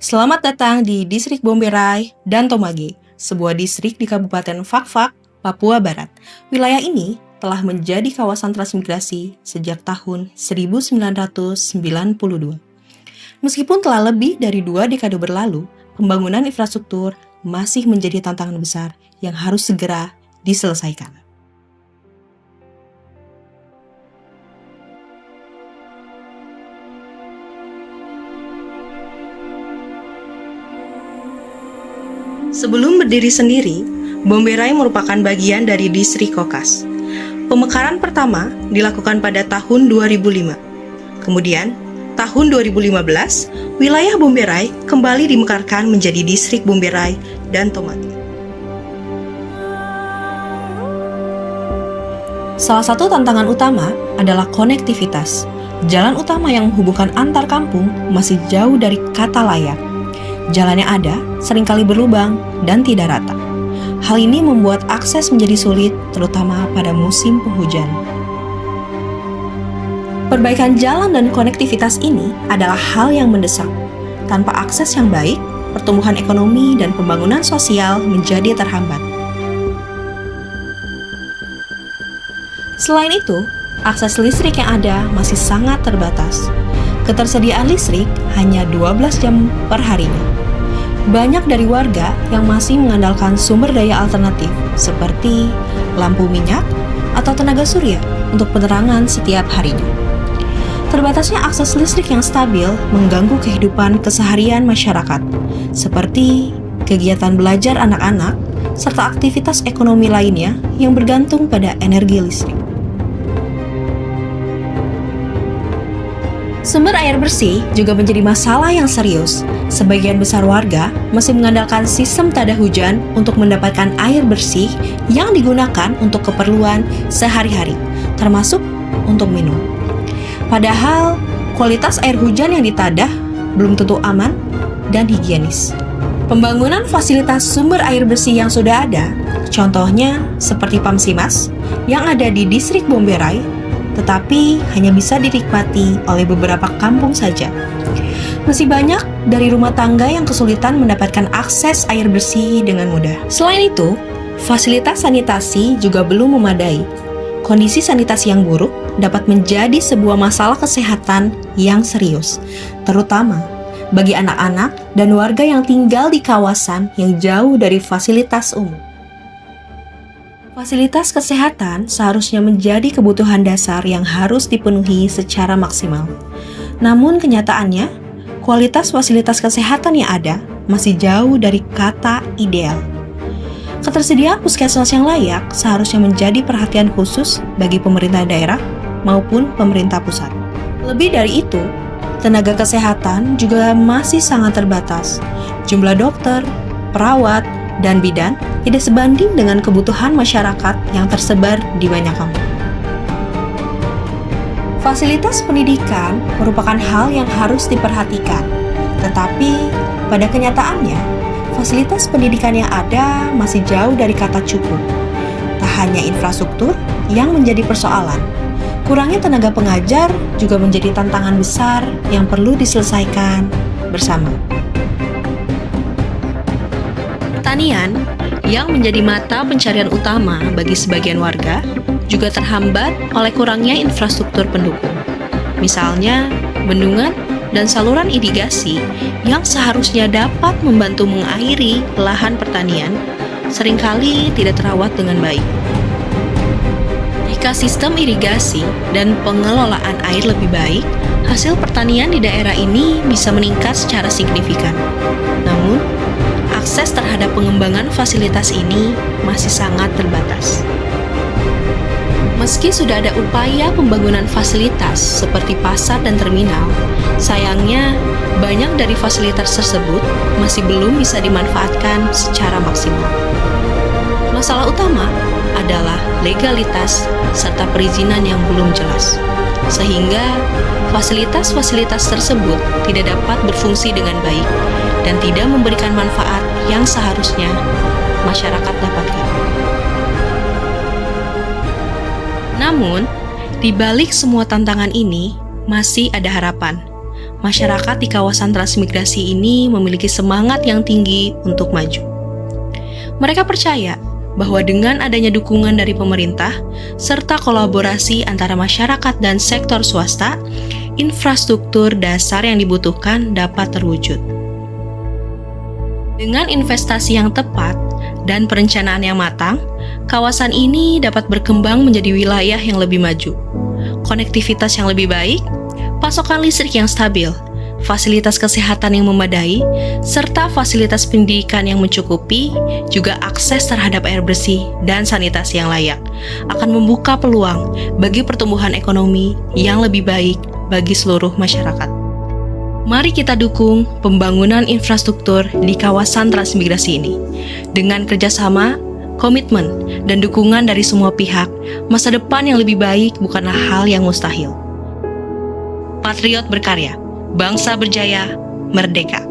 Selamat datang di Distrik Bomberai dan Tomage, sebuah distrik di Kabupaten Fakfak, Papua Barat. Wilayah ini telah menjadi kawasan transmigrasi sejak tahun 1992. Meskipun telah lebih dari 2 dekade berlalu, pembangunan infrastruktur masih menjadi tantangan besar yang harus segera diselesaikan. Sebelum berdiri sendiri, Bomberai merupakan bagian dari distrik Kokas. Pemekaran pertama dilakukan pada tahun 2005. Kemudian, tahun 2015, wilayah Bomberai kembali dimekarkan menjadi distrik Bomberai dan Tomage. Salah satu tantangan utama adalah konektivitas. Jalan utama yang menghubungkan antar kampung masih jauh dari kata layak. Jalan yang ada seringkali berlubang dan tidak rata. Hal ini membuat akses menjadi sulit, terutama pada musim penghujan. Perbaikan jalan dan konektivitas ini adalah hal yang mendesak. Tanpa akses yang baik, pertumbuhan ekonomi dan pembangunan sosial menjadi terhambat. Selain itu, akses listrik yang ada masih sangat terbatas. Ketersediaan listrik hanya 12 jam per harinya. Banyak dari warga yang masih mengandalkan sumber daya alternatif seperti lampu minyak atau tenaga surya untuk penerangan setiap harinya. Terbatasnya akses listrik yang stabil mengganggu kehidupan keseharian masyarakat, seperti kegiatan belajar anak-anak serta aktivitas ekonomi lainnya yang bergantung pada energi listrik. Sumber air bersih juga menjadi masalah yang serius. Sebagian besar warga masih mengandalkan sistem tada hujan untuk mendapatkan air bersih yang digunakan untuk keperluan sehari-hari, termasuk untuk minum. Padahal, kualitas air hujan yang ditadah belum tentu aman dan higienis. Pembangunan fasilitas sumber air bersih yang sudah ada, contohnya seperti Pamsimas yang ada di distrik Bomberai, tetapi hanya bisa dinikmati oleh beberapa kampung saja. Masih banyak dari rumah tangga yang kesulitan mendapatkan akses air bersih dengan mudah. Selain itu, fasilitas sanitasi juga belum memadai. Kondisi sanitasi yang buruk dapat menjadi sebuah masalah kesehatan yang serius, terutama bagi anak-anak dan warga yang tinggal di kawasan yang jauh dari fasilitas umum. Fasilitas kesehatan seharusnya menjadi kebutuhan dasar yang harus dipenuhi secara maksimal. Namun kenyataannya, kualitas fasilitas kesehatan yang ada masih jauh dari kata ideal. Ketersediaan puskesmas yang layak seharusnya menjadi perhatian khusus bagi pemerintah daerah maupun pemerintah pusat. Lebih dari itu, tenaga kesehatan juga masih sangat terbatas. Jumlah dokter, perawat, dan bidan tidak sebanding dengan kebutuhan masyarakat yang tersebar di banyak kampung. Fasilitas pendidikan merupakan hal yang harus diperhatikan, tetapi pada kenyataannya, fasilitas pendidikan yang ada masih jauh dari kata cukup. Tak hanya infrastruktur yang menjadi persoalan, kurangnya tenaga pengajar juga menjadi tantangan besar yang perlu diselesaikan bersama. Pertanian yang menjadi mata pencarian utama bagi sebagian warga juga terhambat oleh kurangnya infrastruktur pendukung. Misalnya, bendungan dan saluran irigasi yang seharusnya dapat membantu mengairi lahan pertanian seringkali tidak terawat dengan baik. Jika sistem irigasi dan pengelolaan air lebih baik, hasil pertanian di daerah ini bisa meningkat secara signifikan. Namun, akses terhadap pengembangan fasilitas ini masih sangat terbatas. Meski sudah ada upaya pembangunan fasilitas seperti pasar dan terminal, sayangnya banyak dari fasilitas tersebut masih belum bisa dimanfaatkan secara maksimal. Masalah utama adalah legalitas serta perizinan yang belum jelas, sehingga fasilitas-fasilitas tersebut tidak dapat berfungsi dengan baik dan tidak memberikan manfaat yang seharusnya masyarakat dapatkan. Namun, di balik semua tantangan ini, masih ada harapan. masyarakat di kawasan transmigrasi ini memiliki semangat yang tinggi untuk maju. Mereka percaya bahwa dengan adanya dukungan dari pemerintah serta kolaborasi antara masyarakat dan sektor swasta, infrastruktur dasar yang dibutuhkan dapat terwujud. Dengan investasi yang tepat dan perencanaan yang matang, kawasan ini dapat berkembang menjadi wilayah yang lebih maju. Konektivitas yang lebih baik, pasokan listrik yang stabil, fasilitas kesehatan yang memadai, serta fasilitas pendidikan yang mencukupi, juga akses terhadap air bersih dan sanitasi yang layak, akan membuka peluang bagi pertumbuhan ekonomi yang lebih baik bagi seluruh masyarakat. Mari kita dukung pembangunan infrastruktur di kawasan transmigrasi ini. Dengan kerjasama, komitmen, dan dukungan dari semua pihak, masa depan yang lebih baik bukanlah hal yang mustahil. Patriot berkarya, bangsa berjaya, merdeka.